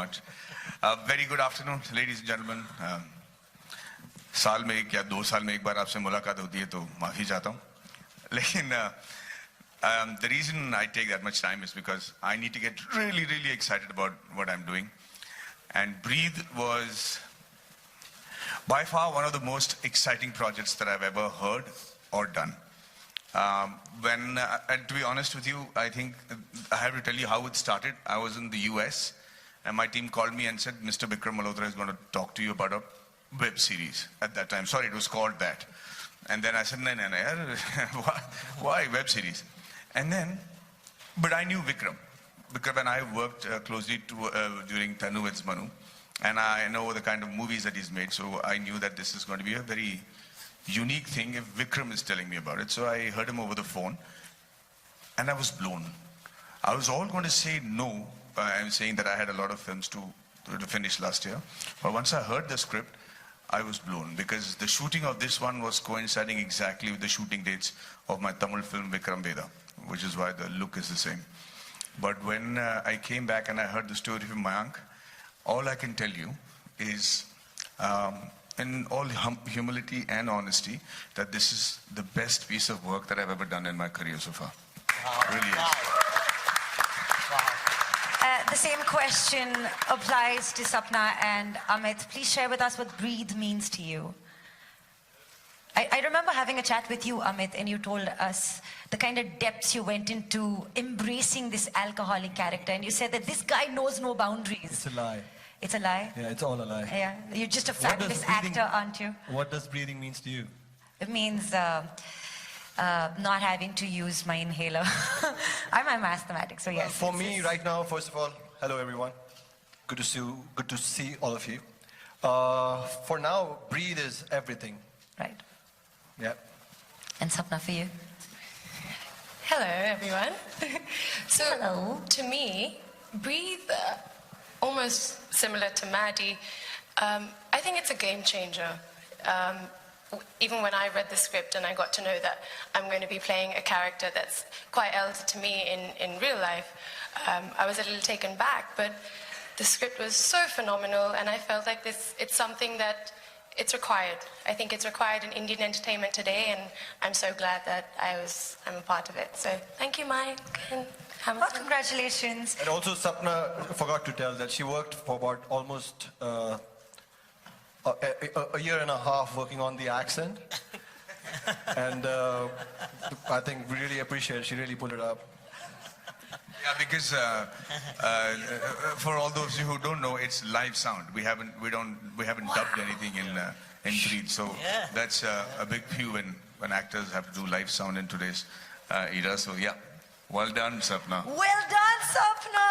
much. Very good afternoon, ladies and gentlemen. साल में एक या 2 साल में एक बार आपसे मुलाकात होती है तो माफी चाहता हूँ. लेकिन the reason I take that much time is because I need to get really, really excited about what I'm doing. And Breathe was by far one of the most exciting projects that I've ever heard or done. And to be honest with you, I think I have to tell you how it started. I was in the US and my team called me and said, Mr. Vikram Malhotra is going to talk to you about a web series at that time. Sorry, it was called that. And then I said, no, why web series? And then, but I knew Vikram. Vikram and I worked closely during Tanu Manu. And I know the kind of movies that he's made. So I knew that this is going to be a very unique thing if Vikram is telling me about it. So I heard him over the phone and I was blown. I was all going to say no. I'm saying that I had a lot of films to finish last year. But once I heard the script, I was blown because the shooting of this one was coinciding exactly with the shooting dates of my Tamil film Vikram Veda, which is why the look is the same. But when I came back and I heard the story from Mayank, all I can tell you is, in all humility and honesty, that this is the best piece of work that I've ever done in my career so far. Wow. It really is. The same question applies to Sapna and Amit. Please share with us what Breathe means to you. I remember having a chat with you, Amit, and you told us the kind of depths you went into embracing this alcoholic character. And you said that this guy knows no boundaries. It's a lie. It's a lie? Yeah, it's all a lie. Yeah, you're just a fabulous actor, aren't you? What does breathing means to you? It means not having to use my inhaler. I'm a mathematics, so yes. For me, right now, first of all, hello everyone. Good to see all of you. For now, Breathe is everything. Right. Yeah. And Sapna, for you? Hello, everyone. So, Hello. To me, Breathe, almost similar to Maddie, I think it's a game changer. Even when I read the script and I got to know that I'm going to be playing a character that's quite elder to me in real life, I was a little taken back, but the script was so phenomenal and I felt like it's something that it's required. I think it's required in Indian entertainment today and I'm so glad that I'm a part of it. So thank you, Mike and Hamilton. Well, congratulations. And also Sapna forgot to tell that she worked for about almost a year and a half working on the accent. And I think we really appreciate it. She really pulled it up. Yeah, because for all those of you who don't know, it's live sound. We haven't dubbed anything in Breathe. So that's a big few when actors have to do live sound in today's era. So yeah, well done, Sapna. Well done, Sapna.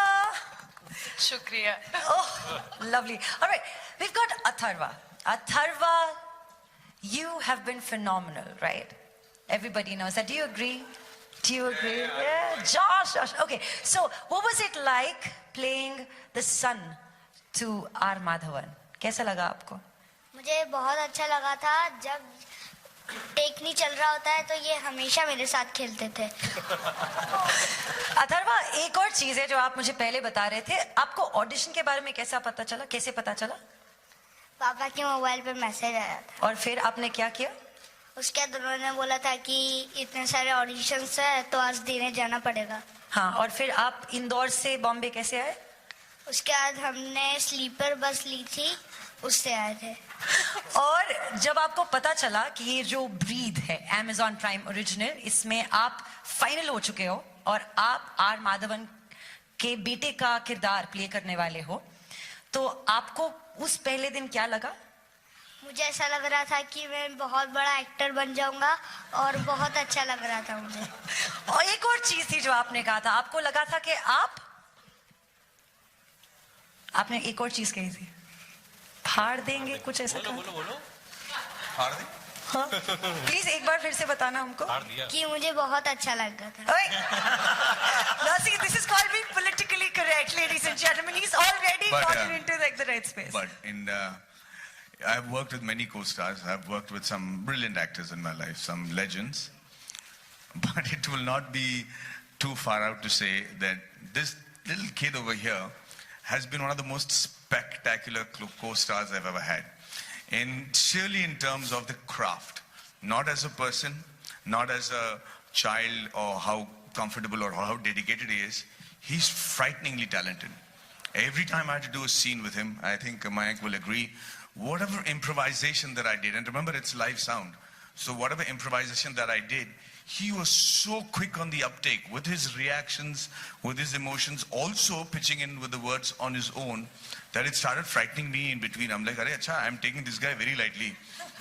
Shukriya. Oh, lovely. All right, we've got Atharva. Atharva, you have been phenomenal, right? Everybody knows that. Do you agree? Do you agree? Yeah. Josh. Okay, so what was it like playing the son to R. Madhavan? कैसा लगा आपको? मुझे बहुत अच्छा लगा था जब take नहीं चल रहा होता है तो ये हमेशा मेरे साथ खेलते थे. अथर्वा, एक और चीज है जो आप मुझे पहले बता रहे थे. आपको ऑडिशन के बारे में कैसे पता चला? पापा के मोबाइल पे मैसेज आया था. और फिर आपने क्या किया? उसके बाद उन्होंने बोला था कि इतने सारे ऑडिशंस है तो आज देने जाना पड़ेगा. हाँ, और फिर आप इंदौर से बॉम्बे कैसे आए? उसके बाद हमने स्लीपर बस ली थी, उससे आए थे. और जब आपको पता चला कि ये जो ब्रीद है Amazon प्राइम ओरिजिनल, इसमें आप फाइनल हो चुके हो और आप आर माधवन के बेटे का किरदार प्ले करने वाले हो, तो आपको उस पहले दिन क्या लगा? मुझे ऐसा लग रहा था कि मैं बहुत बड़ा एक्टर बन जाऊंगा और बहुत अच्छा लग रहा था मुझे. और एक और चीज थी जो आपने कहा था, आपको लगा था कि आपने एक और चीज कही थी, फाड़ देंगे, कुछ ऐसा. बोलो. फाड़ दें? हाँ, प्लीज एक बार फिर से बताना हमको. कि मुझे बहुत अच्छा लगा था. Now see, this is called being politically correct, ladies and gentlemen. He's already gotten into the right space. But I've worked with many co-stars. I've worked with some brilliant actors in my life, some legends. But it will not be too far out to say that this little kid over here has been one of the most spectacular co-stars I've ever had. And surely in terms of the craft, not as a person, not as a child or how comfortable or how dedicated he is, he's frighteningly talented. Every time I had to do a scene with him, I think Mayank will agree, whatever improvisation that I did, and remember it's live sound, so whatever improvisation that I did, he was so quick on the uptake with his reactions, with his emotions, also pitching in with the words on his own, that it started frightening me in between. I'm like, I'm taking this guy very lightly.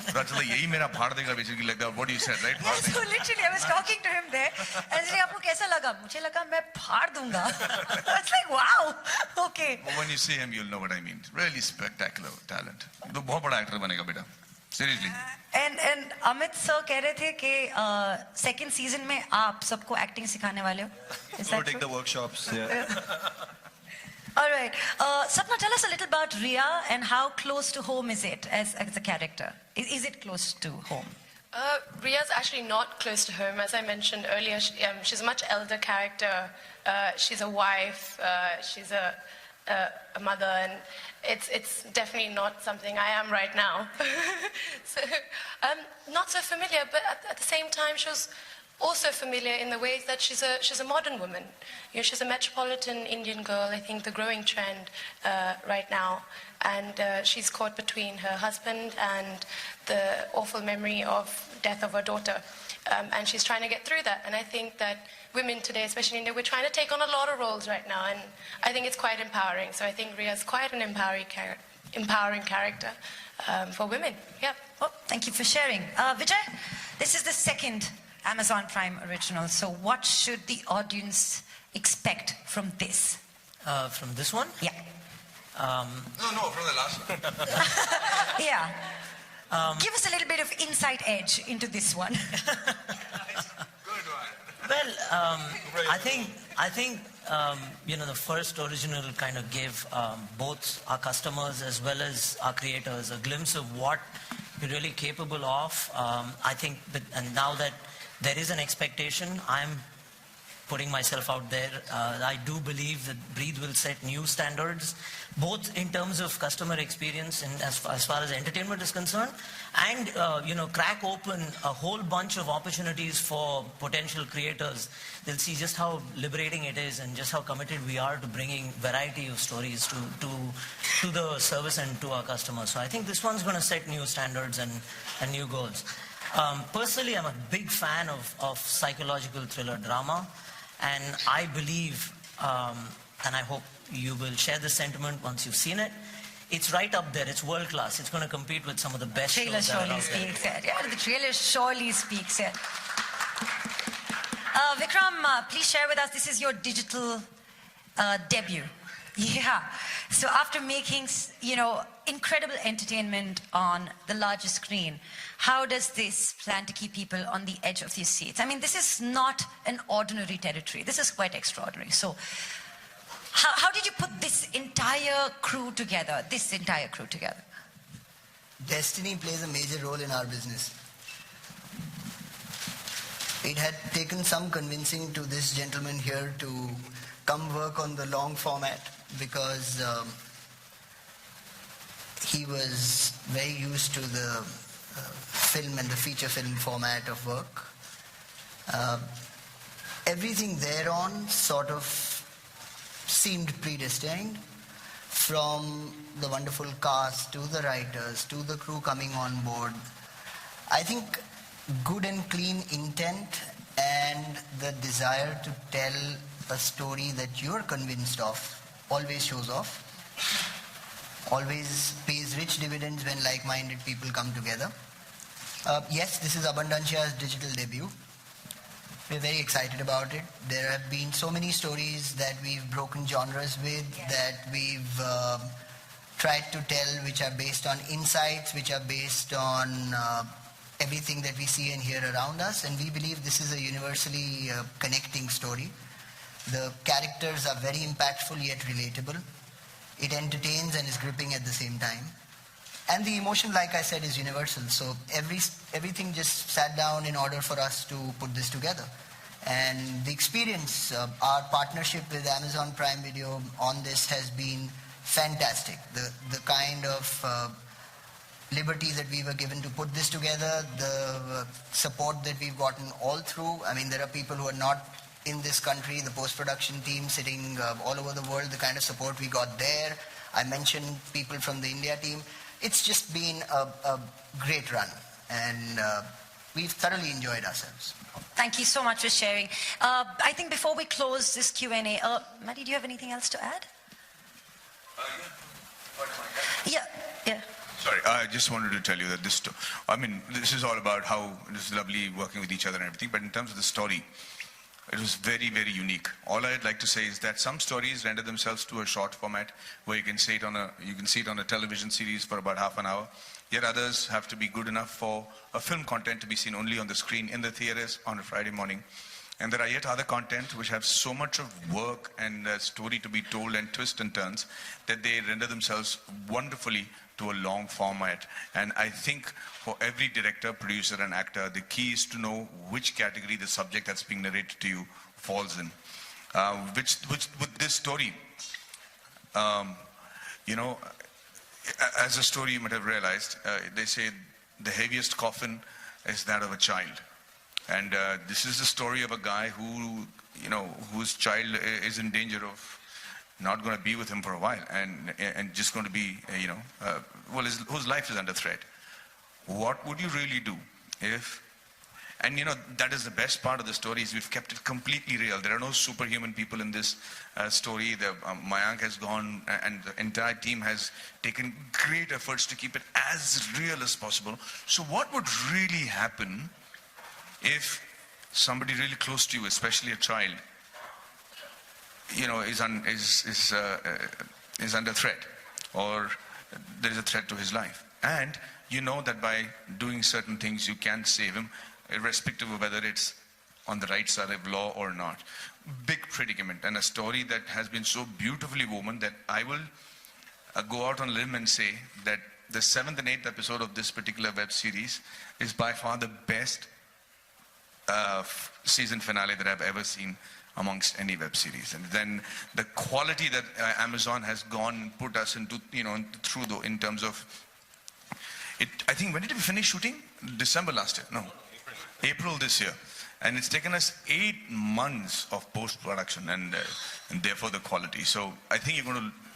Basically, like that, what you said, right? Yeah, so literally, I was talking to him there, and he's like, "Aapko kaisa laga?" मुझे लगा मैं फाड़ दूंगा. It's like, wow, okay. But when you see him, you'll know what I mean. Really spectacular talent. तो बहुत बड़ा actor बनेगा बेटा. Seriously. And Amit sir कह रहे थे कि second season में आप सबको acting सिखाने वाले हो. Is We'll that take true? the workshops. Yeah. All right. Sapna, tell us a little about Riya and how close to home is it as a character? Is it close to home? Ria's actually not close to home. As I mentioned earlier, she's a much elder character. She's a wife. She's a mother, and it's definitely not something I am right now. So, not so familiar, but at the same time, she was also familiar in the ways that she's a modern woman. You know, she's a metropolitan Indian girl. I think the growing trend right now, and she's caught between her husband and the awful memory of death of her daughter, and she's trying to get through that. And I think that women today, especially in India, we're trying to take on a lot of roles right now, and I think it's quite empowering. So I think Ria's quite an empowering character for women. Yeah. Oh, thank you for sharing. Vijay, this is the second Amazon Prime original. So what should the audience expect from this? From this one? Yeah. No, from the last one. Yeah. Give us a little bit of inside edge into this one. Good one. Well, I think the first original kind of gave both our customers as well as our creators a glimpse of what we're really capable of. I think and now that there is an expectation, I'm putting myself out there. I do believe that Breathe will set new standards, both in terms of customer experience and as far as entertainment is concerned, and crack open a whole bunch of opportunities for potential creators. They'll see just how liberating it is and just how committed we are to bringing variety of stories to the service and to our customers. So I think this one's going to set new standards and new goals. Personally, I'm a big fan of psychological thriller drama. And I believe, and I hope you will share this sentiment once you've seen it, it's right up there. It's world class. It's going to compete with some of the best The trailer shows that are surely out there. speaks it. Yeah, the trailer surely speaks it. Vikram, please share with us, this is your digital debut. Yeah. So after making, incredible entertainment on the larger screen, how does this plan to keep people on the edge of their seats? I mean, this is not an ordinary territory. This is quite extraordinary. So how did you put this entire crew together, Destiny plays a major role in our business. It had taken some convincing to this gentleman here to come work on the long format because he was very used to the film and the feature film format of work. Everything thereon sort of seemed predestined, from the wonderful cast to the writers to the crew coming on board. I think good and clean intent and the desire to tell a story that you're convinced of always shows off, always pays rich dividends when like-minded people come together. Yes, this is Abundancia's digital debut. We're very excited about it. There have been so many stories that we've broken genres with, that we've tried to tell, which are based on insights, which are based on everything that we see and hear around us. And we believe this is a universally connecting story. The characters are very impactful yet relatable. It entertains and is gripping at the same time. And the emotion, like I said, is universal. So everything just sat down in order for us to put this together. And the experience, our partnership with Amazon Prime Video on this has been fantastic. The kind of liberties that we were given to put this together, the support that we've gotten all through. I mean, there are people who are not in this country, the post-production team sitting all over the world, the kind of support we got there. I mentioned people from the India team. It's just been a great run, and we've thoroughly enjoyed ourselves. Thank you so much for sharing. I think before we close this Q&A, Maddie, do you have anything else to add? Yeah. Sorry, I just wanted to tell you that this is all about how it is lovely working with each other and everything, but in terms of the story, it was very, very unique. All I'd like to say is that some stories render themselves to a short format where you can see it on a television series for about half an hour. Yet others have to be good enough for a film content to be seen only on the screen in the theaters on a Friday morning. And there are yet other content which have so much of work and story to be told and twists and turns that they render themselves wonderfully to a long format. And I think for every director, producer and actor, the key is to know which category the subject that's being narrated to you falls in. Which with this story, as a story you might have realized, they say the heaviest coffin is that of a child. And this is the story of a guy whose child is in danger of not going to be with him for a while, and just going to be, whose life is under threat. What would you really do if? And that is the best part of the story, is we've kept it completely real. There are no superhuman people in this story. Mayank has gone, and the entire team has taken great efforts to keep it as real as possible. So what would really happen if somebody really close to you, especially a child, is under threat, or there is a threat to his life, and you know that by doing certain things you can save him, irrespective of whether it's on the right side of law or not. Big predicament, and a story that has been so beautifully woven that I will go out on a limb and say that the 7th and 8th episode of this particular web series is by far the best season finale that I've ever seen amongst any web series. And then the quality that Amazon has gone put us into, in terms of it. I think, when did we finish shooting? December last year? No, April this year. And it's taken us 8 months of post-production and therefore the quality. So I think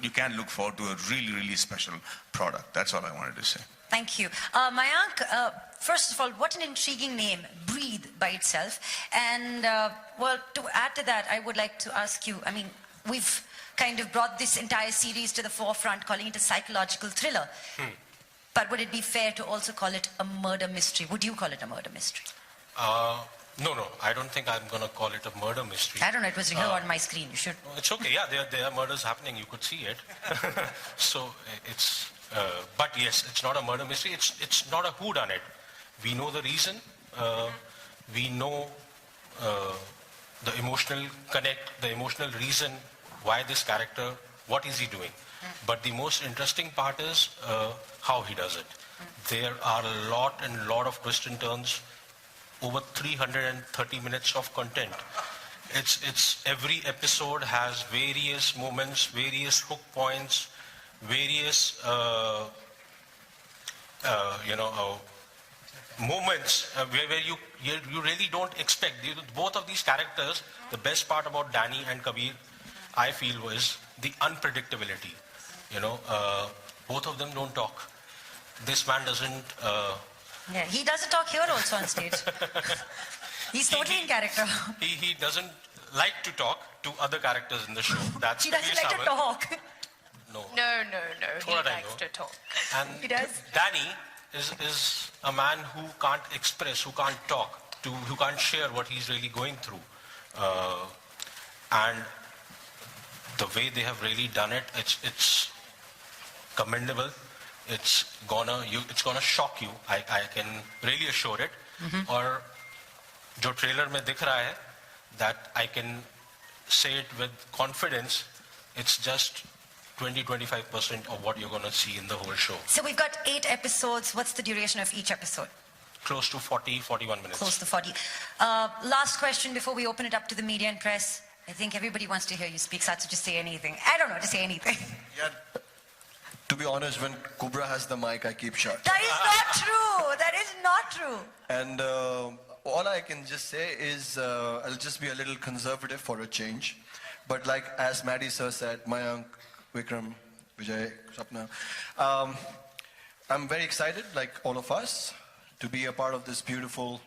you can look forward to a really, really special product. That's all I wanted to say. Thank you. Mayank, first of all, what an intriguing name, Breathe, by itself. And, to add to that, I would like to ask you, we've kind of brought this entire series to the forefront, calling it a psychological thriller. But would it be fair to also call it a murder mystery? Would you call it a murder mystery? No, I don't think I'm going to call it a murder mystery. I don't know, it was here on my screen. You should. It's okay, yeah, there are murders happening, you could see it. So it's... but yes, it's not a murder mystery. It's not a whodunit. We know the reason. We know the emotional connect, the emotional reason why this character, what is he doing. But the most interesting part is how he does it. There are a lot of twists and turns. Over 330 minutes of content. It's every episode has various moments, various hook points, various moments where you really don't expect. Both of these characters, the best part about Danny and Kabir, I feel, was the unpredictability. Both of them don't talk. This man doesn't. Yeah, he doesn't talk here also on stage. He's totally in character. He doesn't like to talk to other characters in the show. That's he doesn't like to talk. No. He likes to talk. And he does. Danny is a man who can't express, who can't talk, who can't share what he's really going through. And the way they have really done it, it's commendable. It's gonna shock you. I can really assure it. Or जो trailer में दिख रहा है, that I can say it with confidence. It's just 20-25% of what you're going to see in the whole show. So we've got 8 episodes. What's the duration of each episode? Close to 40-41 minutes. Close to 40. Last question before we open it up to the media and press. I think everybody wants to hear you speak, Satsu. Just say anything. I don't know, just say anything. Yeah. To be honest, when Kubra has the mic, I keep shut. That is not true. That is not true. And all I can just say is I'll just be a little conservative for a change. But like as Maddie sir said, Mayank, Vikram, Vijay, Sapna, I'm very excited, like all of us, to be a part of this beautiful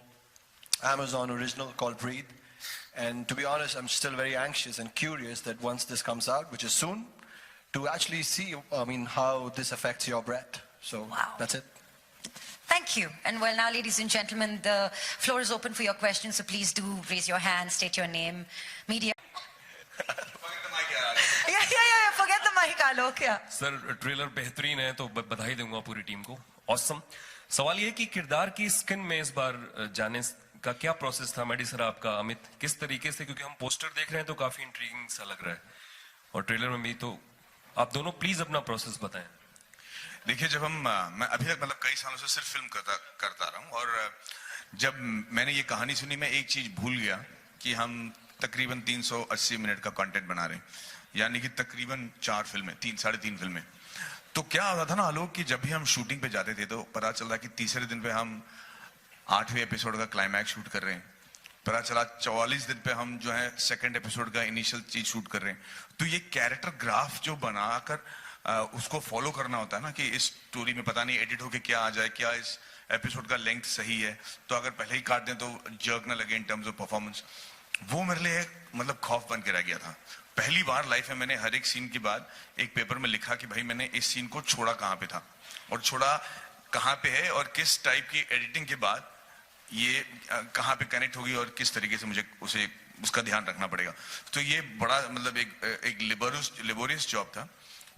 Amazon original called Breathe. And to be honest, I'm still very anxious and curious that once this comes out, which is soon, to actually see, how this affects your breath. So Wow. that's it. Thank you. And well, now, ladies and gentlemen, the floor is open for your questions. So please do raise your hand, state your name, media. Yeah. Forget the mic, Alok. Yeah. Sir trailer बेहतरीन है तो बधाई दूंगा पूरी team को. Awesome. सवाल ये कि किरदार की स्किन में इस बार जाने का क्या प्रोसेस था मेडी सर आपका, अमित, किस तरीके से, क्योंकि हम पोस्टर देख रहे हैं तो काफी इंट्रीगिंग सा लग रहा है और ट्रेलर में भी, तो आप दोनों प्लीज अपना प्रोसेस बताएं. देखिए, जब मैं अभी तक मतलब कई सालों से सिर्फ फिल्म करता रहा हूँ, और जब मैंने ये कहानी सुनी, मैं एक चीज भूल गया कि हम तकरीबन 380 मिनट का कंटेंट बना रहे हैं, यानी कि तकरीबन 4 फिल्में, 3-3.5 फिल्में. तो क्या होता था ना आलोक, कि जब भी हम शूटिंग पे जाते थे तो पता चलता कि तीसरे दिन पे हम 8वें एपिसोड का क्लाइमैक्स शूट कर रहे हैं, पता चला 44 दिन पे हम जो है सेकंड एपिसोड का इनिशियल चीज शूट कर रहे हैं. तो ये कैरेक्टर ग्राफ जो बनाकर उसको फॉलो करना होता है ना, कि इस स्टोरी में पता नहीं एडिट होके क्या आ जाए, क्या इस एपिसोड का लेंथ सही है, तो अगर पहले ही काट दें तो जर्क ना लगे इन टर्म्स ऑफ परफॉर्मेंस. वो मेरे लिए मतलब खौफ बन के रह गया था. पहली बार लाइफ में मैंने हर एक सीन के बाद एक पेपर में लिखा कि भाई मैंने इस सीन को छोड़ा कहाँ पे था और छोड़ा कहाँ पे है, और किस टाइप की एडिटिंग के बाद ये कहाँ पे कनेक्ट होगी और किस तरीके से मुझे उसका ध्यान रखना पड़ेगा. तो ये बड़ा मतलब एक लेबोरियस जॉब था,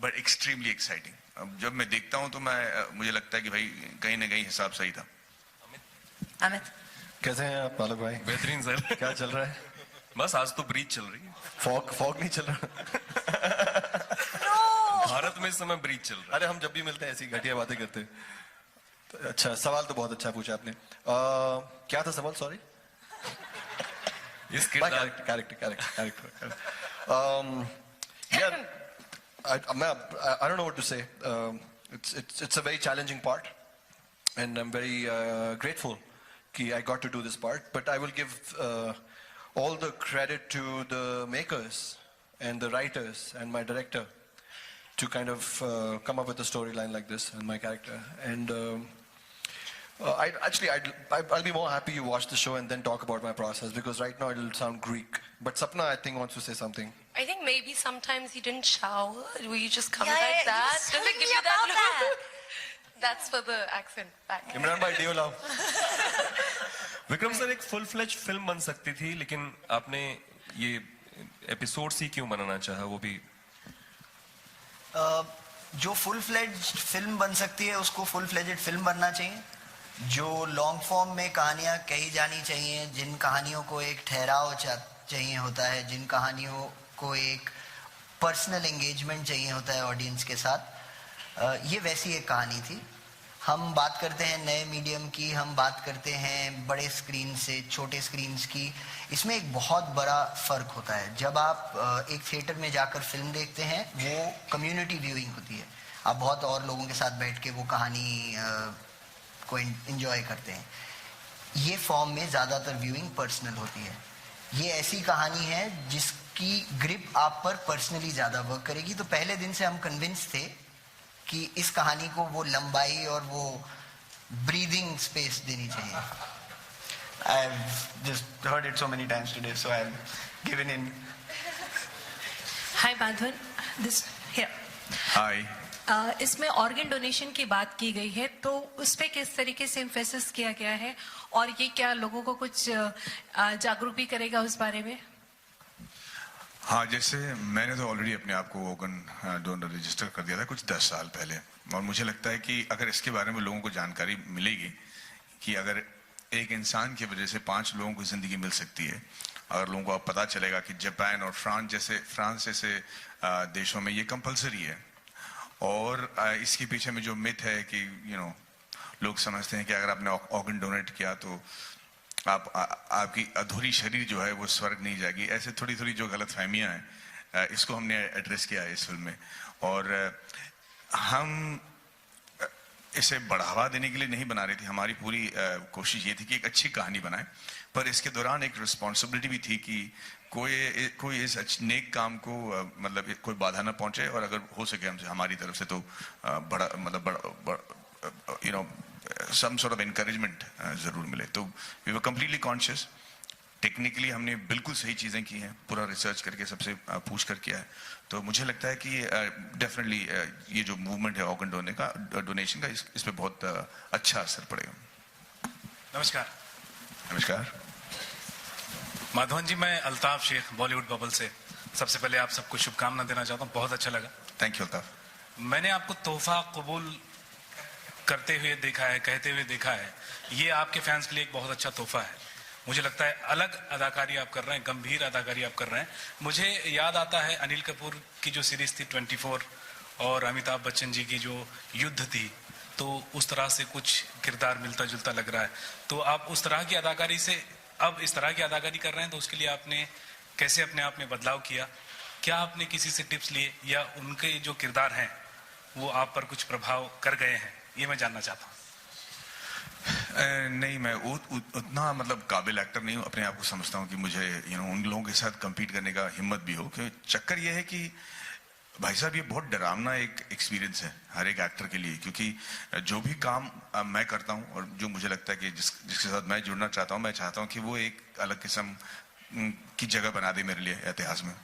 बट एक्सट्रीमली एक्साइटिंग. अब जब मैं देखता हूँ तो मुझे लगता है कि भाई कहीं ना कहीं हिसाब सही था. Amit. कैसे हैं आप बालक भाई? बेहतरीन सर. क्या चल रहा है? बस आज तो ब्रीज चल रही है. फॉग नहीं चल रहा? भारत में इस समय ब्रीज चल रहा है. अरे हम जब भी मिलते हैं ऐसी घटिया बातें करते हैं. तो अच्छा, सवाल तो बहुत अच्छा पूछा आपने. क्या था सवाल? सॉरी. इस किरदार character. Yeah, I don't know what to say. It's a very challenging part, and I'm very grateful that I got to do this part. But I will give all the credit to the makers and the writers and my director to kind of come up with a storyline like this and my character. And I'll be more happy you watch the show and then talk about my process, because right now it'll sound Greek. But Sapna, I think, wants to say something. I think maybe sometimes you didn't shower. Will you just come Yeah, like yeah, that? you Does it told give me you that about look? that. That's for the accent back. Imran bhai, do you love? Vikram sir, एक full fledge film बन सकती थी, लेकिन आपने ये episode ही क्यों बनाना चाहा? वो भी जो फुल फ्लेज्ड फिल्म बन सकती है उसको फुल फ्लेज्ड फिल्म बनना चाहिए. जो लॉन्ग फॉर्म में कहानियाँ कही जानी चाहिए, जिन कहानियों को एक ठहराव चाहिए होता है, जिन कहानियों को एक पर्सनल एंगेजमेंट चाहिए होता है ऑडियंस के साथ, ये वैसी एक कहानी थी. हम बात करते हैं नए मीडियम की, हम बात करते हैं बड़े स्क्रीन से छोटे स्क्रीन्स की. इसमें एक बहुत बड़ा फ़र्क होता है. जब आप एक थिएटर में जाकर फिल्म देखते हैं, वो कम्युनिटी व्यूइंग होती है. आप बहुत और लोगों के साथ बैठ के वो कहानी को एंजॉय करते हैं. ये फॉर्म में ज़्यादातर व्यूइंग पर्सनल होती है. ये ऐसी कहानी है जिसकी ग्रिप आप पर पर्सनली ज़्यादा वर्क करेगी. तो पहले दिन से हम कन्विंस थे कि इस कहानी को वो लंबाई और वो ब्रीदिंग स्पेस देनी चाहिए. I've just heard it so many times today, so I've given in. Hi Madhvan, this here. हाय. इसमें ऑर्गन डोनेशन की बात की गई है, तो उस पर किस तरीके से एम्फेसिस किया गया है, और ये क्या लोगों को कुछ जागरूक भी करेगा उस बारे में? हाँ, जैसे मैंने तो ऑलरेडी अपने आप को ऑर्गन डोनर रजिस्टर कर दिया था कुछ 10 साल पहले, और मुझे लगता है कि अगर इसके बारे में लोगों को जानकारी मिलेगी कि अगर एक इंसान की वजह से 5 लोगों को जिंदगी मिल सकती है, अगर लोगों को पता चलेगा कि जापान और फ्रांस जैसे देशों में ये कंपलसरी है, और इसके पीछे में जो मिथ है कि लोग समझते हैं कि अगर आपने ऑर्गन डोनेट किया तो आपकी अधूरी शरीर जो है वो स्वर्ग नहीं जाएगी. ऐसे थोड़ी थोड़ी जो गलत फहमियाँ हैं, इसको हमने एड्रेस किया है इस फिल्म में. और हम इसे बढ़ावा देने के लिए नहीं बना रहे थे. हमारी पूरी कोशिश ये थी कि एक अच्छी कहानी बनाए, पर इसके दौरान एक रिस्पॉन्सिबिलिटी भी थी कि कोई इस नेक काम को मतलब कोई बाधा ना पहुंचे, और अगर हो सके हमसे हमारी तरफ से तो बड़ा मतलब you know some sort of encouragement जरूर मिले. तो we were completely conscious. Technically हमने बिल्कुल सही चीज़ें की हैं, पूरा रिसर्च करके सबसे पूछ कर किया है. तो मुझे लगता है कि डेफिनेटली ये जो मूवमेंट है ऑर्गन डोनेशन का, इस पे बहुत अच्छा असर पड़ेगा. नमस्कार. नमस्कार. माधवन जी, मैं अल्ताफ शेख बॉलीवुड बबल से. सबसे पहले आप सबको शुभकामना देना चाहता हूँ. बहुत अच्छा लगा. Thank you Altaf. मैंने आपको तोहफा कबूल करते हुए देखा है, कहते हुए देखा है. ये आपके फैंस के लिए एक बहुत अच्छा तोहफा है. मुझे लगता है अलग अदाकारी आप कर रहे हैं, गंभीर अदाकारी आप कर रहे हैं. मुझे याद आता है अनिल कपूर की जो सीरीज थी 24 और अमिताभ बच्चन जी की जो युद्ध थी, तो उस तरह से कुछ किरदार मिलता जुलता लग रहा है. तो आप उस तरह की अदाकारी से अब इस तरह की अदाकारी कर रहे हैं, तो उसके लिए आपने कैसे अपने आप में बदलाव किया? क्या आपने किसी से टिप्स लिए, या उनके जो किरदार हैं वो आप पर कुछ प्रभाव कर गए हैं? ये मैं जानना चाहता हूँ. नहीं, मैं उतना मतलब काबिल एक्टर नहीं हूँ. अपने आप को समझता हूँ कि मुझे उन लोगों के साथ compete करने का हिम्मत भी हो. क्योंकि चक्कर ये है कि भाई साहब ये बहुत डरावना एक एक्सपीरियंस है हर एक एक्टर के लिए. क्योंकि जो भी काम मैं करता हूँ और जो मुझे लगता है कि जिसके साथ मैं जुड़ना चाहता हूँ, मैं चाहता हूँ कि वो एक अलग किस्म की जगह बना दे मेरे लिए इतिहास में.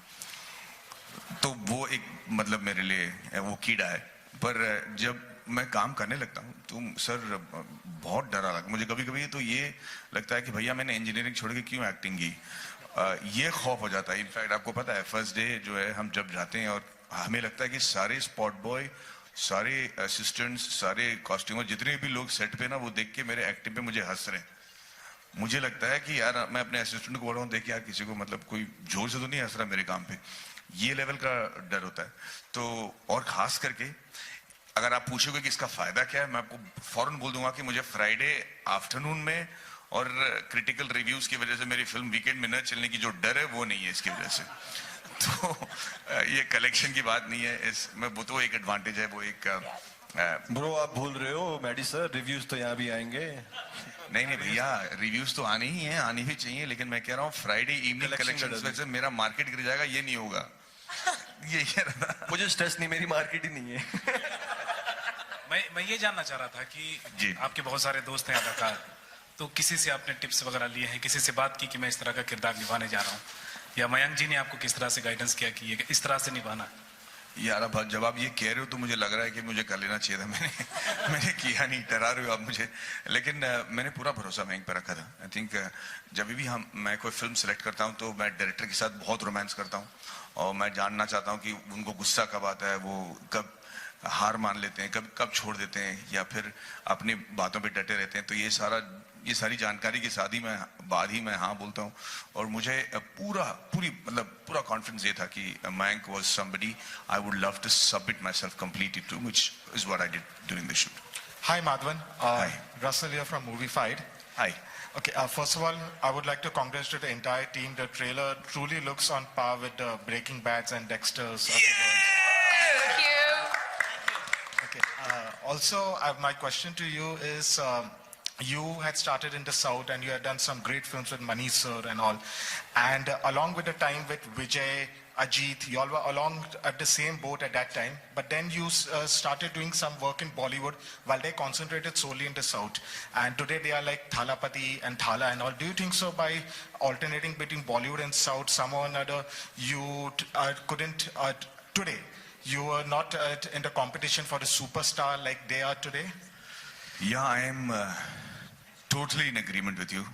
तो वो एक मतलब मेरे लिए वो कीड़ा है. पर जब मैं काम करने लगता हूँ तो सर बहुत डर लगा मुझे. कभी कभी तो ये लगता है कि भैया मैंने इंजीनियरिंग छोड़ के क्यों एक्टिंग की. ये खौफ हो जाता है. इनफैक्ट आपको पता है फर्स्ट डे जो है हम जब जाते हैं और हमें लगता है कि सारे स्पॉट बॉय, सारे असिस्टेंट्स, सारे कॉस्ट्यूमर, जितने भी लोग सेट पे ना, वो देख के मेरे एक्टिंग पे मुझे हंस रहे हैं. मुझे लगता है कि यार मैं अपने असिस्टेंट को बोल रहा हूँ, देख यार किसी को मतलब कोई जोर से तो नहीं हंस रहा मेरे काम पे. ये लेवल का डर होता है. तो और खास करके अगर आप पूछोगे कि इसका फायदा क्या है, मैं आपको फौरन बोल दूंगा कि मुझे फ्राइडे आफ्टरनून में और क्रिटिकल रिव्यूज की वजह से मेरी फिल्म वीकेंड में न चलने की जो डर है वो नहीं है इसकी वजह से. तो ये कलेक्शन की बात नहीं है इसमें, वो तो एक एडवांटेज है. वो एक ब्रो आप भूल रहे हो मैडी सर, रिव्यूज तो यहाँ भी आएंगे. नहीं भैया, रिव्यूज तो आने ही हैं, आनी भी चाहिए. लेकिन मैं कह रहा हूँ फ्राइडे इवनिंग कलेक्शन की वजह से मेरा मार्केट गिर जाएगा, ये नहीं होगा. ये मुझे स्ट्रेस नहीं, मेरी मार्केट ही नहीं है. मैं ये जानना चाह रहा था कि आपके बहुत सारे दोस्त हैं अदाकार, तो किसी से आपने टिप्स वगैरह लिए हैं, किसी से बात की कि मैं इस तरह का किरदार निभाने जा रहा हूँ, या मयंक जी ने आपको किस तरह से गाइडेंस किया कि ये इस तरह से निभाना? यार अब जब आप ये कह रहे हो तो मुझे लग रहा है कि मुझे कर लेना चाहिए था. मैंने किया नहीं. डरा रहे हो आप मुझे. लेकिन मैंने पूरा भरोसा मयंक पर रखा था. आई थिंक जब भी मैं कोई फिल्म सेलेक्ट करता हूँ तो मैं डायरेक्टर के साथ बहुत रोमांस करता हूँ, और मैं जानना चाहता हूँ कि उनको गुस्सा कब आता है, वो कब हार मान लेते हैं, कब छोड़ देते हैं, या फिर अपनी बातों पे डटे रहते हैं. तो ये सारी जानकारी के साथ ही बाद ही मैं हाँ बोलता हूँ. और मुझे पूरा कॉन्फिडेंस ये था कि Mayank was somebody I would love to submit myself completely to, which is what I did during the shoot. Hi Madhavan. Hi. Russell here from Moviefied. Hi. Okay, first of all, I would like to congratulate the entire team. The trailer truly looks on par with the Breaking Bads and Dexters of the world. Thank you. Okay. Also, my question to you is, you had started in the South and you had done some great films with Manish sir and all. And along with the time with Vijay, Ajit, you all were along at the same boat at that time. But then you started doing some work in Bollywood while they concentrated solely in the South. And today they are like Thalapati and Thala and all. Do you think so by alternating between Bollywood and South, somehow or another, you couldn't, today, you are not in the competition for the superstar like they are today? Yeah, I am totally in agreement with you.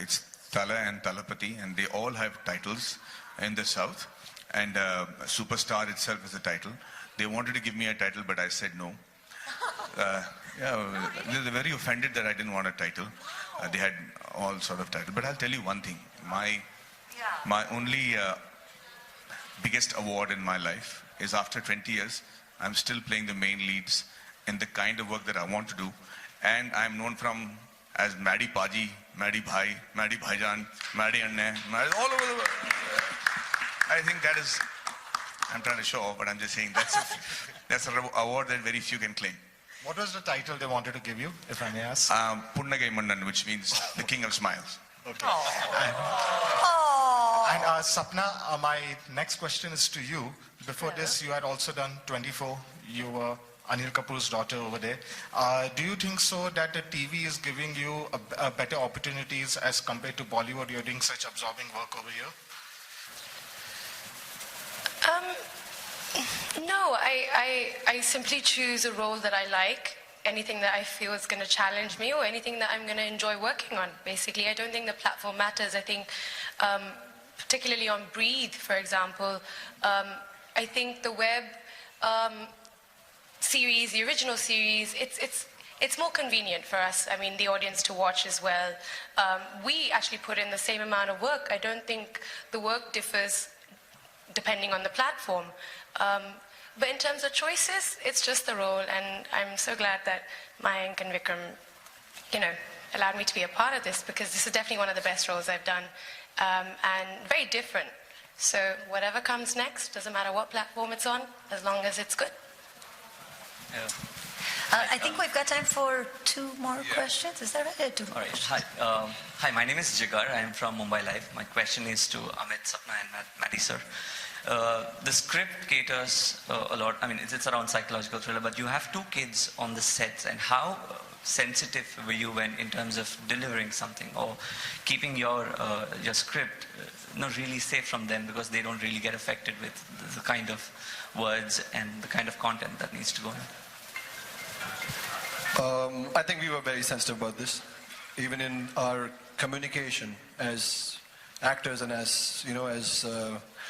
It's Thala and Talapati, and they all have titles in the South. And Superstar itself is a title. They wanted to give me a title, but I said no. Yeah, they were very offended that I didn't want a title. They had all sort of titles. But I'll tell you one thing. My only biggest award in my life is after 20 years, I'm still playing the main leads in the kind of work that I want to do. And I'm known as Maddie Paji, Maddie Bhai, Maddie Bhaijan, Maddie Anne, all over the world. I think that is I'm trying to show off, but I'm just saying that's an award that very few can claim. What was the title they wanted to give you, if I may ask? Punnagai Mannan, which means the king of smiles. Okay. And Sapna, my next question is to you. Before this, you had also done 24. You were Anil Kapoor's daughter over there. Do you think so that the TV is giving you a better opportunities as compared to Bollywood? You're doing such absorbing work over here. No, I simply choose a role that I like, anything that I feel is going to challenge me or anything that I'm going to enjoy working on. Basically, I don't think the platform matters. I think, particularly on Breathe, for example, I think the web series, the original series, it's more convenient for us, I mean, the audience to watch as well. We actually put in the same amount of work. I don't think the work differs depending on the platform. But in terms of choices, it's just the role, and I'm so glad that Mayank and Vikram, allowed me to be a part of this, because this is definitely one of the best roles I've done, and very different. So whatever comes next, doesn't matter what platform it's on, as long as it's good. Yeah. I think we've got time for 2 more questions. Is that right? Yeah, 2 more. All right. Hi. Hi, my name is Jigar. I am from Mumbai Live. My question is to Amit, Sapna, and Maddie, sir. The script caters a lot. I mean, it's around psychological thriller, but you have 2 kids on the sets. And how sensitive were you in terms of delivering something or keeping your script really safe from them, because they don't really get affected with the kind of words and the kind of content that needs to go in? I think we were very sensitive about this, even in our communication as actors and as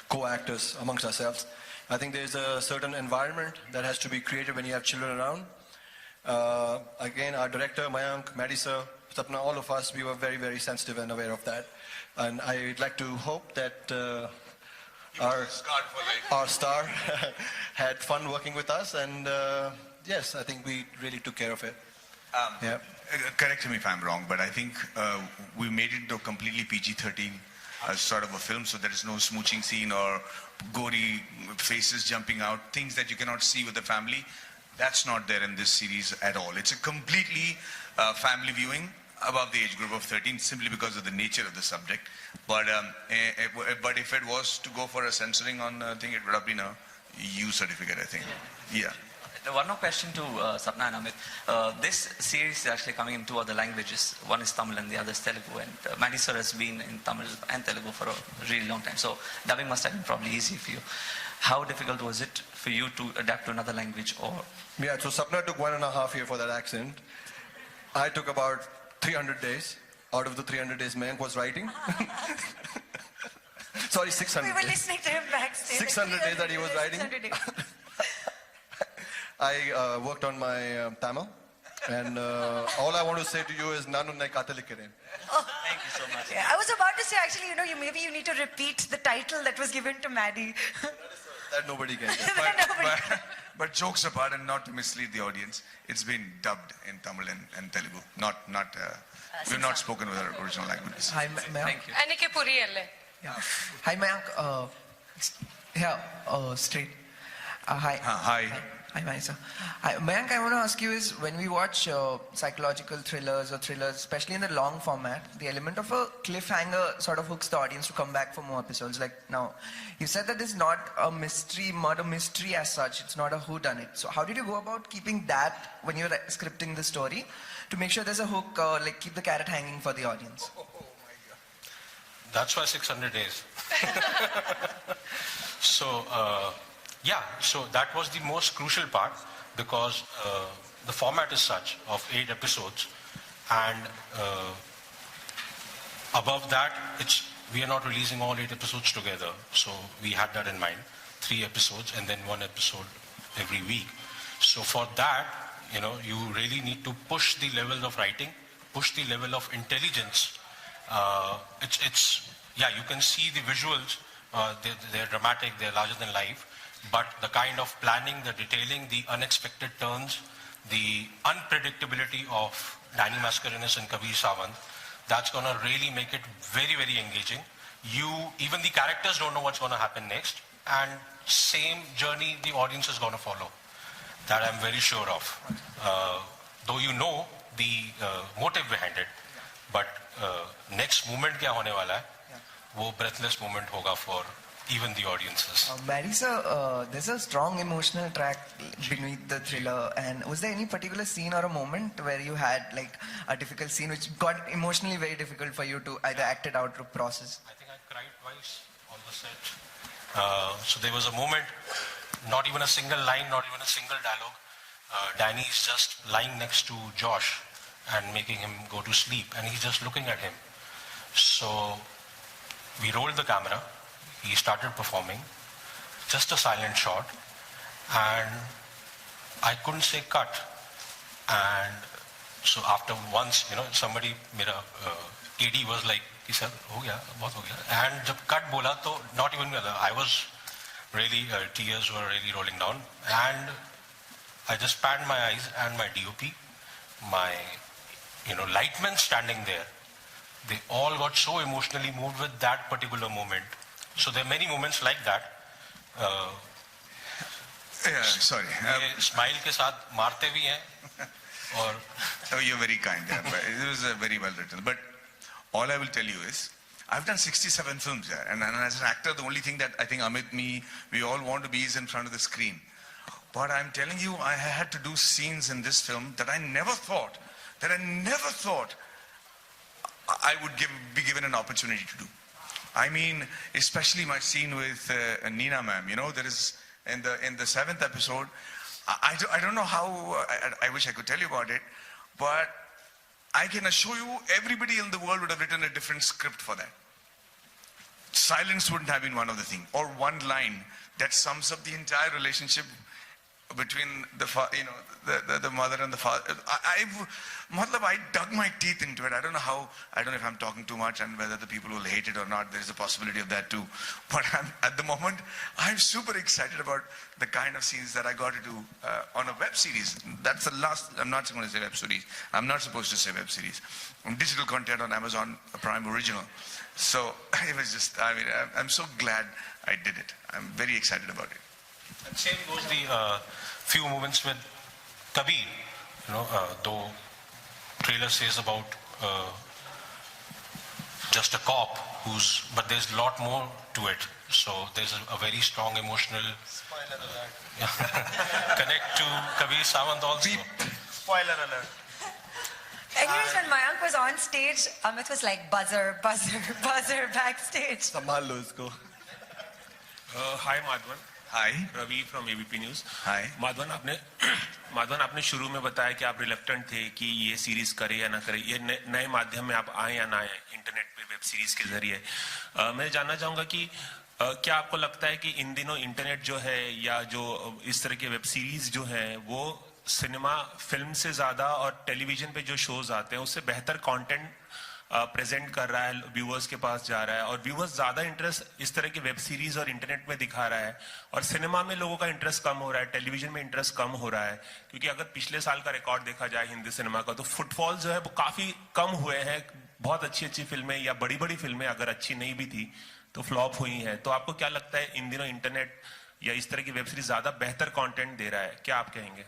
co-actors amongst ourselves. I think there's a certain environment that has to be created when you have children around. Again, our director, Mayank, Maddie sir, Sapna, all of us, we were very, very sensitive and aware of that. And I'd like to hope that our star had fun working with us, and yes, I think we really took care of it. Yeah. Correct me if I'm wrong, but I think we made it into a completely PG-13 sort of a film, so there is no smooching scene or gory faces jumping out, things that you cannot see with the family. That's not there in this series at all. It's a completely family viewing above the age group of 13, simply because of the nature of the subject. But if it was to go for a censoring on thing, it would have been a U certificate, I think. Yeah. One more question to Sapna and Amit. This series is actually coming in 2 other languages. One is Tamil and the other is Telugu. And Maddie sir has been in Tamil and Telugu for a really long time. So dubbing must have been probably easy for you. How difficult was it for you to adapt to another language? Yeah, so Sapna took 1.5 years for that accent. I took about 300 days. Out of the 300 days, Mayank was writing. Sorry, 600 We were listening to him backstage. 600 days that he was writing. I worked on my Tamil, and all I want to say to you is Nanu Nai Katalikiren. Thank you so much. Yeah, I was about to say, actually, maybe you need to repeat the title that was given to Maddie. That nobody can get. But jokes apart, and not to mislead the audience, it's been dubbed in Tamil and Telugu. We've not spoken with our original languages. Hi, Mayank. Thank you. Anike Puriyelle. Yeah. Hi, Mayank. Straight. Hi. Hi. Hi, Mayank. Hi, Mayank, I want to ask you is, when we watch psychological thrillers or thrillers, especially in the long format, the element of a cliffhanger sort of hooks the audience to come back for more episodes. Like now, you said that it's not a murder mystery as such. It's not a whodunit. So how did you go about keeping that when you're scripting the story to make sure there's a hook, like keep the carrot hanging for the audience? That's why 600 days. So that was the most crucial part, because the format is such of 8 episodes, and above that, we are not releasing all 8 episodes together. So we had that in mind, 3 episodes and then 1 episode every week. So for that, you really need to push the level of writing, push the level of intelligence. You can see the visuals, they're dramatic, they're larger than life. But the kind of planning, the detailing, the unexpected turns, the unpredictability of Danny Mascarenhas and Kabir Sawant, that's going to really make it very, very engaging. Even the characters don't know what's going to happen next. and same journey the audience is going to follow. That I'm very sure of. Though you know the motive behind it, but next moment क्या होने वाला है, वो breathless moment होगा for even the audiences. Barry sir, there's a strong emotional track beneath the thriller, and was there any particular scene or a moment where you had like a difficult scene which got emotionally very difficult for you to either act it out or process? I think I cried twice on the set. So there was a moment, not even a single line, not even a single dialogue. Danny is just lying next to Josh and making him go to sleep, and he's just looking at him. So we rolled the camera. He started performing, just a silent shot, and I couldn't say cut. And so after once, somebody, mera AD was like, he said, "हो गया, बहुत हो गया." And जब cut बोला तो not even me, I was really, tears were really rolling down, and I just panned my eyes, and my DOP, my lightmen standing there, they all got so emotionally moved with that particular moment. So there are many moments like that. Sorry. ये smile के साथ मारते भी हैं और. Oh, you're very kind. Yeah, but it was very well written. But all I will tell you is, I've done 67 films there, and as an actor, the only thing that I think Amit, we all want to be is in front of the screen. But I'm telling you, I had to do scenes in this film that I never thought I would be given an opportunity to do. I mean, especially my scene with Nina ma'am. There is in the 7th episode. I don't know how. I wish I could tell you about it, but I can assure you, everybody in the world would have written a different script for that. Silence wouldn't have been one of the things, or one line that sums up the entire relationship between the mother and the father. I dug my teeth into it. I don't know if I'm talking too much and whether the people will hate it or not. There is a possibility of that too. But at the moment, I'm super excited about the kind of scenes that I got to do on a web series. That's the last. I'm not going to say web series. I'm not supposed to say web series. Digital content on Amazon Prime Original. So it was just, I'm so glad I did it. I'm very excited about it. And same goes the few moments with Kabir. Though trailer says about just a cop but there's a lot more to it. So there's a very strong emotional connect to Kabir Sawant also. Spoiler alert. Anyways, when Mayank was on stage, Amit was like buzzer, buzzer, buzzer backstage. संभाल लो इसको. Hi Madhwan. Hi. Ravi from ABP News. Hi. Madhavan आपने शुरू में बताया कि आप reluctant थे कि ये सीरीज करे या ना करे, ये नए माध्यम में आप आए या ना आए इंटरनेट पे वेब सीरीज के जरिए. मैं जानना चाहूंगा कि क्या आपको लगता है कि इन दिनों इंटरनेट जो है या जो इस तरह के वेब सीरीज जो है वो सिनेमा फिल्म से ज्यादा और टेलीविजन पे जो शोज आते हैं उससे बेहतर कंटेंट प्रेजेंट कर रहा है, व्यूअर्स के पास जा रहा है, और व्यूअर्स ज्यादा इंटरेस्ट इस तरह की वेब सीरीज और इंटरनेट में दिखा रहा है, और सिनेमा में लोगों का इंटरेस्ट कम हो रहा है, टेलीविजन में इंटरेस्ट कम हो रहा है? क्योंकि अगर पिछले साल का रिकॉर्ड देखा जाए हिंदी सिनेमा का, तो फुटफॉल जो है वो काफी कम हुए हैं. बहुत अच्छी फिल्में या बड़ी फिल्में अगर अच्छी नहीं भी थी तो फ्लॉप हुई हैं. तो आपको क्या लगता है इन दिनों इंटरनेट या इस तरह की वेब सीरीज ज्यादा बेहतर कंटेंट दे रहा है? क्या आप कहेंगे?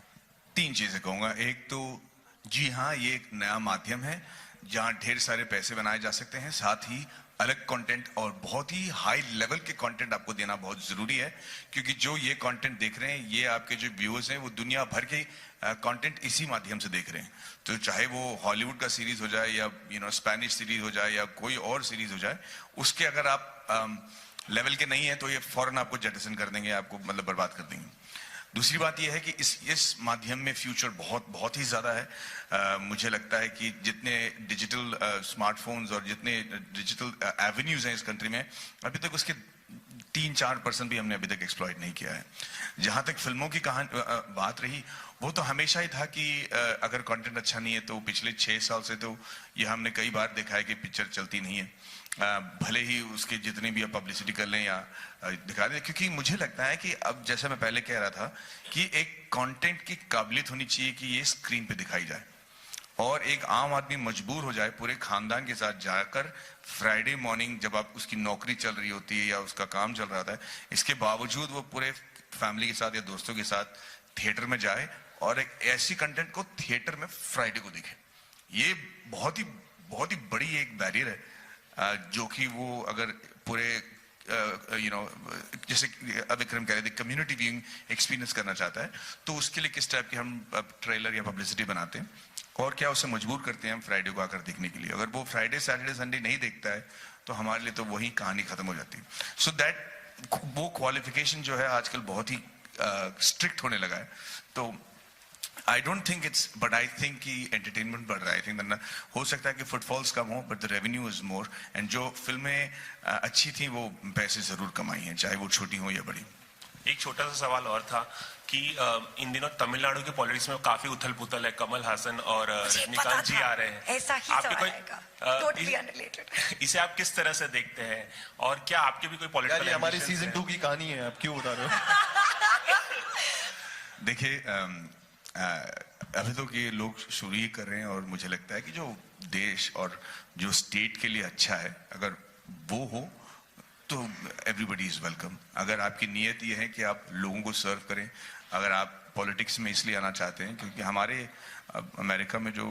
3 चीजें कहूंगा. एक तो जी हाँ, ये एक नया माध्यम है जहां ढेर सारे पैसे बनाए जा सकते हैं, साथ ही अलग कंटेंट और बहुत ही हाई लेवल के कंटेंट आपको देना बहुत जरूरी है, क्योंकि जो ये कंटेंट देख रहे हैं, ये आपके जो व्यूअर्स हैं वो दुनिया भर के कंटेंट इसी माध्यम से देख रहे हैं. तो चाहे वो हॉलीवुड का सीरीज हो जाए या स्पेनिश सीरीज हो जाए या कोई और सीरीज हो जाए, उसके अगर आप लेवल के नहीं है तो ये फौरन आपको जेटसन कर देंगे, आपको मतलब बर्बाद कर देंगे. दूसरी बात यह है कि इस माध्यम में फ्यूचर बहुत ही ज्यादा है. मुझे लगता है कि जितने डिजिटल स्मार्टफोन्स और जितने डिजिटल एवेन्यूज हैं इस कंट्री में, अभी तक उसके 3-4% भी हमने अभी तक एक्सप्लॉइट नहीं किया है. जहां तक फिल्मों की बात रही, वो तो हमेशा ही था कि अगर कंटेंट अच्छा नहीं है तो पिछले 6 साल से तो ये हमने कई बार देखा है कि पिक्चर चलती नहीं है, भले ही उसके जितनी भी पब्लिसिटी कर लें या दिखा दें. क्योंकि मुझे लगता है कि अब जैसा मैं पहले कह रहा था कि एक कंटेंट की काबिलियत होनी चाहिए कि ये स्क्रीन पे दिखाई जाए. और एक आम आदमी मजबूर हो जाए पूरे खानदान के साथ जाकर फ्राइडे मॉर्निंग जब आप उसकी नौकरी चल रही होती है या उसका काम चल रहा था, इसके बावजूद वो पूरे फैमिली के साथ या दोस्तों के साथ थिएटर में जाए और एक ऐसी कंटेंट को थिएटर में फ्राइडे को देखे। ये बहुत ही बड़ी एक बैरियर है जो कि वो अगर पूरे जैसे विक्रम कह रहे थे कम्युनिटी व्यूइंग एक्सपीरियंस करना चाहता है, तो उसके लिए किस टाइप की हम ट्रेलर या पब्लिसिटी बनाते हैं और क्या उसे मजबूर करते हैं हम फ्राइडे को आकर देखने के लिए। अगर वो फ्राइडे सैटरडे संडे नहीं देखता है तो हमारे लिए तो वही कहानी खत्म हो जाती है। सो दैट वो क्वालिफिकेशन जो है आजकल बहुत ही स्ट्रिक्ट होने लगा है। तो I don't think it's, but I think कि एंटरटेनमेंट बढ़ रहा है। आई थिंक हो सकता है कि फुटफॉल्स कम हो but the revenue is more, and जो फिल्में अच्छी थी वो पैसे जरूर कमाई हैं, चाहे वो छोटी हो या बड़ी। एक छोटा सा सवाल और था कि इन दिनों तमिलनाडु की पॉलिटिक्स में काफी उथल पुथल है, कमल हासन और रजनीकांत जी आ रहे हैं, ऐसा ही सवाल आएगा, totally unrelated। इसे आप किस तरह से देखते हैं और क्या आपके भी कोई पॉलिटिकल हमारी सीजन 2 की कहानी है, आप क्यों बता रहे हो? देखिए अभी तो ये लोग शुरू ही कर रहे हैं और मुझे लगता है कि जो देश और जो स्टेट के लिए अच्छा है अगर वो हो तो एवरीबडी इज वेलकम। अगर आपकी नीयत ये है कि आप लोगों को सर्व करें, अगर आप पॉलिटिक्स में इसलिए आना चाहते हैं क्योंकि हमारे अमेरिका में जो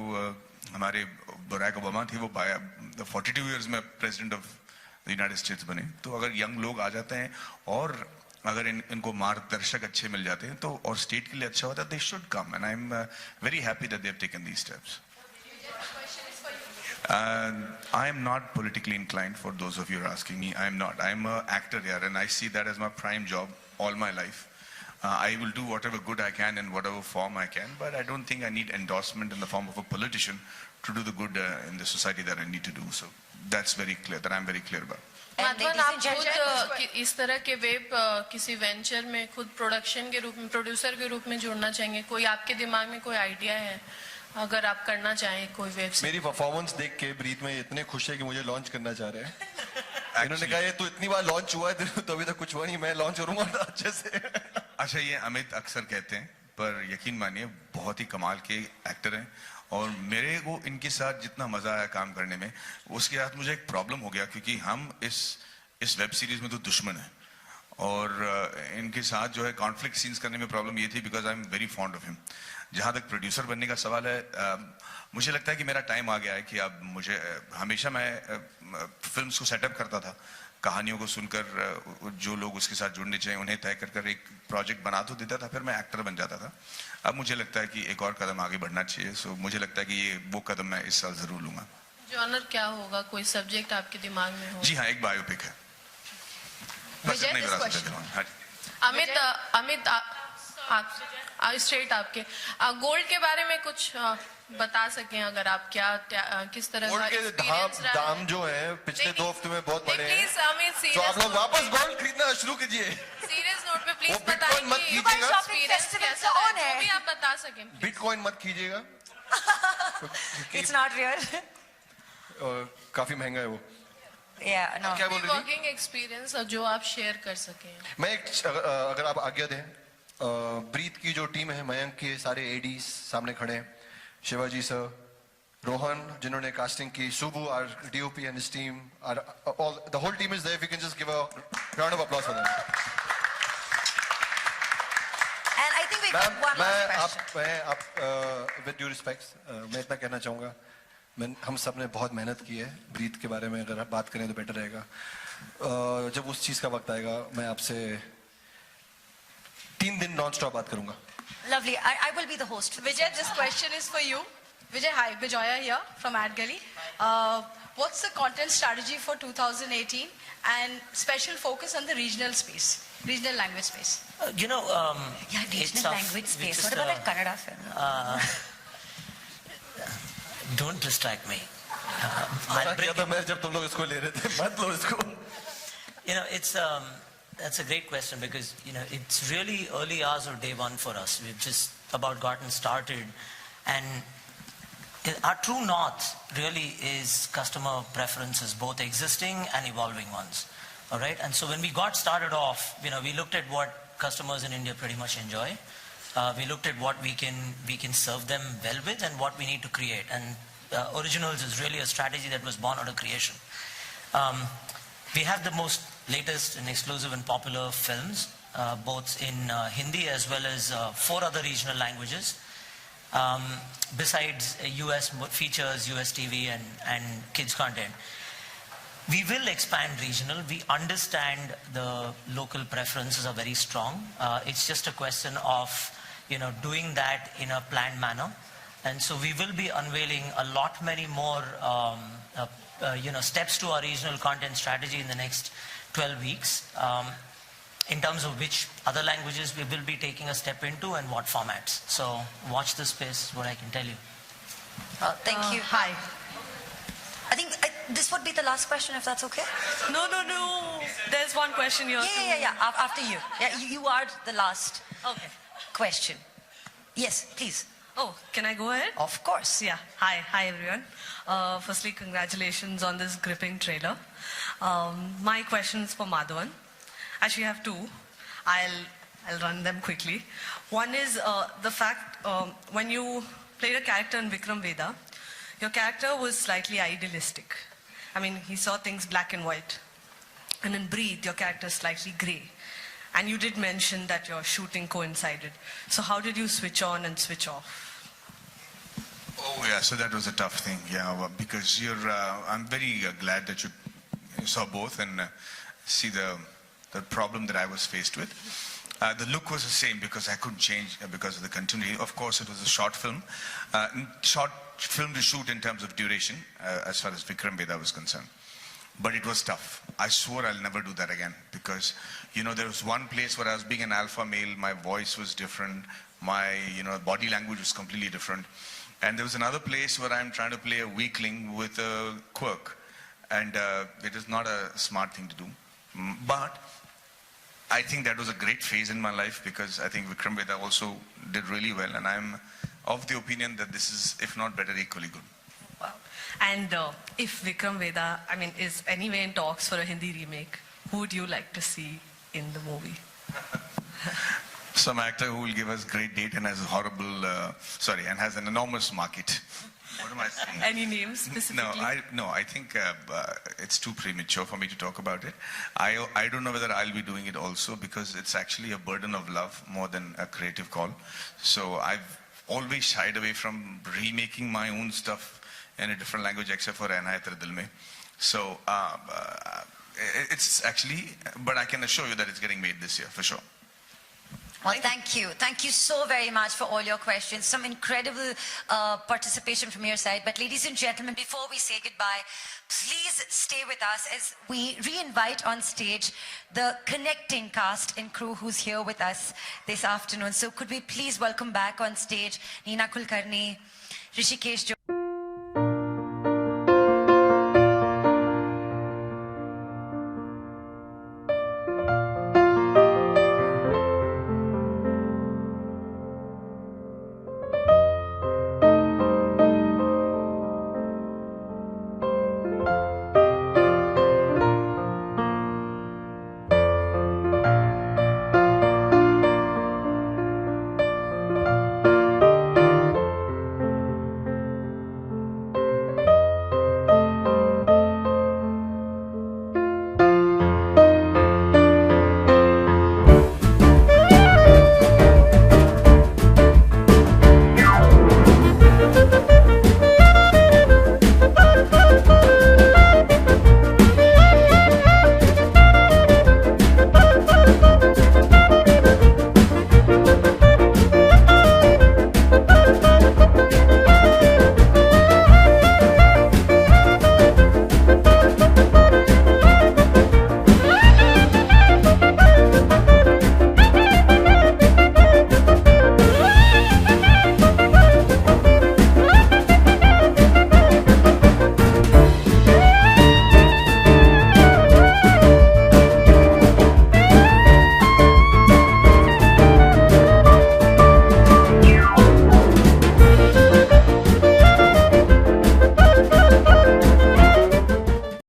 हमारे बराक ओबामा थे वो 42 इयर्स में president of the United states बने, तो अगर यंग लोग आ जाते हैं और अगर इनको मार्गदर्शक अच्छे मिल जाते हैं तो और स्टेट के लिए अच्छा होता है, they should come and I am very happy that they have taken these steps. I am not politically inclined for those of you who are asking me. I am not. I am an actor here and I see that as my prime job all my life. I will do whatever good I can in whatever form I can, but I don't think I need endorsement in the form of a politician to do the good in the society that I need to do. So that's very clear, that I'm very clear about. Madhavan, आप खुद इस तरह के web किसी venture में खुद production के रूप में, प्रोड्यूसर के रूप में जुड़ना चाहेंगे? कोई आपके दिमाग में कोई आइडिया है अगर आप करना चाहें कोई वेब सीरीज? मेरी परफॉर्मेंस देख के ब्रीथ में इतने खुश है कि मुझे लॉन्च करना चाह रहे हैं। इन्होंने कहा ये तो इतनी बार लॉन्च हुआ है तो अभी तक कुछ हुआ नहीं, मैं लॉन्च करूंगा अच्छे से। अच्छा, ये अमित अक्सर कहते हैं पर यकीन मानिए बहुत ही कमाल के एक्टर हैं और मेरे को इनके साथ जितना मजा आया काम करने में, उसके साथ मुझे एक प्रॉब्लम हो गया क्योंकि हम इस वेब सीरीज में तो दुश्मन है और इनके साथ जो है कॉन्फ्लिक्ट सीन्स करने में प्रॉब्लम ये थी because I am very fond of him. जहाँ तक प्रोड्यूसर बनने का सवाल है, मुझे लगता है कि मेरा टाइम आ गया है कि अब मुझे हमेशा मैं फिल्म्स को सेटअप करता था, कहानियों को सुनकर जो लोग उसके साथ जुड़ने चाहिए उन्हें तय कर एक प्रोजेक्ट बना तो देता था, फिर मैं एक्टर बन जाता था। अब मुझे लगता है कि एक और कदम आगे बढ़ना चाहिए, सो मुझे लगता है कि ये वो कदम मैं इस साल जरूर लूंगा। जॉनर क्या होगा? कोई सब्जेक्ट आपके दिमाग में हो? जी हाँ, एक बायोपिक है। बस इतना ही बता सकते हैं। अमित आप स्ट्रेट आपके गोल्ड के बारे में कुछ बता सकें अगर आप क्या किस तरह गोल्ड के दाम जो है पिछले 2 हफ्ते में बहुत बढ़े हैं, तो आप लोग वापस गोल्ड खरीदना शुरू कीजिए। सीरियस नोट पे प्लीज बताइए मत कीजिएगा, जो भी आप बता सकें। बिटकॉइन मत कीजिएगा, इट्स नॉट रियल, काफी महंगा है वो। no. क्या बोल रही थी? वर्किंग एक्सपीरियंस जो आप शेयर कर सकें। मैं अगर आप आज्ञा दें, ब्रीथ की जो टीम है, मयंक के सारे एडीज सामने खड़े हैं, शिवाजी सर, रोहन जिन्होंने कास्टिंग की, Subu our DOP and his team, all the whole team is there. If you can just give a round of applause for them. And I think we got one last question. With due respects, मैं इतना कहना चाहूंगा, हम सब ने बहुत मेहनत की है। ब्रीथ के बारे में अगर आप बात करें तो बेटर रहेगा। जब उस चीज का वक्त आएगा मैं आपसे 3 दिन नॉन स्टॉप बात करूंगा। Lovely. I will be the host. Vijay, this question is for you. Vijay, hi. Vijoya here from Ad Gully. What's the content strategy for 2018 and special focus on the regional space, regional language space? Regional language space. What about that Kannada film? Don't distract me. मैं जब तुम लोग इसको ले रहे थे, मत लो इसको। That's a great question because it's really early hours of day one for us. We've just about gotten started, and our true north really is customer preferences, both existing and evolving ones. All right, and so when we got started off, we looked at what customers in India pretty much enjoy. we looked at what we can serve them well with and what we need to create. And Originals is really a strategy that was born out of creation. We have the most latest and exclusive and popular films, both in Hindi as well as 4 other regional languages. Besides US features, US TV and kids content. We will expand regional. We understand the local preferences are very strong. It's just a question of, doing that in a planned manner. And so we will be unveiling a lot many more, steps to our regional content strategy in the next 12 weeks. In terms of which other languages we will be taking a step into and what formats. So watch this space, is what I can tell you. Thank you. Hi. I think this would be the last question, if that's okay. No. There's one question here. Yeah. After you. Yeah, you are the last question. Yes, please. Oh, can I go ahead? Of course. Yeah. Hi everyone. Firstly, congratulations on this gripping trailer. My questions for Madhavan. Actually, I have 2. I'll run them quickly. One is the fact when you played a character in Vikram Vedha, your character was slightly idealistic. I mean, he saw things black and white. And in Breathe, your character is slightly grey. And you did mention that your shooting coincided. So how did you switch on and switch off? Oh yeah, so that was a tough thing. Yeah, because I'm very glad that you saw both and see the problem that I was faced with. The look was the same because I couldn't change because of the continuity. Of course, it was a short film. Short film to shoot in terms of duration as far as Vikram Vedha was concerned. But it was tough. I swore I'll never do that again because, there was one place where I was being an alpha male, my voice was different, my, body language was completely different. And there was another place where I'm trying to play a weakling with a quirk. And it is not a smart thing to do. But I think that was a great phase in my life because I think Vikram Vedha also did really well. And I'm of the opinion that this is, if not better, equally good. Wow. And if Vikram Vedha, is anyway in talks for a Hindi remake, who would you like to see in the movie? Some actor who will give us great date and has and has an enormous market. What am I saying? Any names specifically? I think it's too premature for me to talk about it. I don't know whether I'll be doing it also because it's actually a burden of love more than a creative call. So I've always shied away from remaking my own stuff in a different language except for Rehna Hai Tere Dil Mein. So it's actually, but I can assure you that it's getting made this year for sure. Well, thank you. Thank you so very much for all your questions. Some incredible participation from your side. But ladies and gentlemen, before we say goodbye, please stay with us as we re-invite on stage the connecting cast and crew who's here with us this afternoon. So could we please welcome back on stage Neena Kulkarni, Rishikesh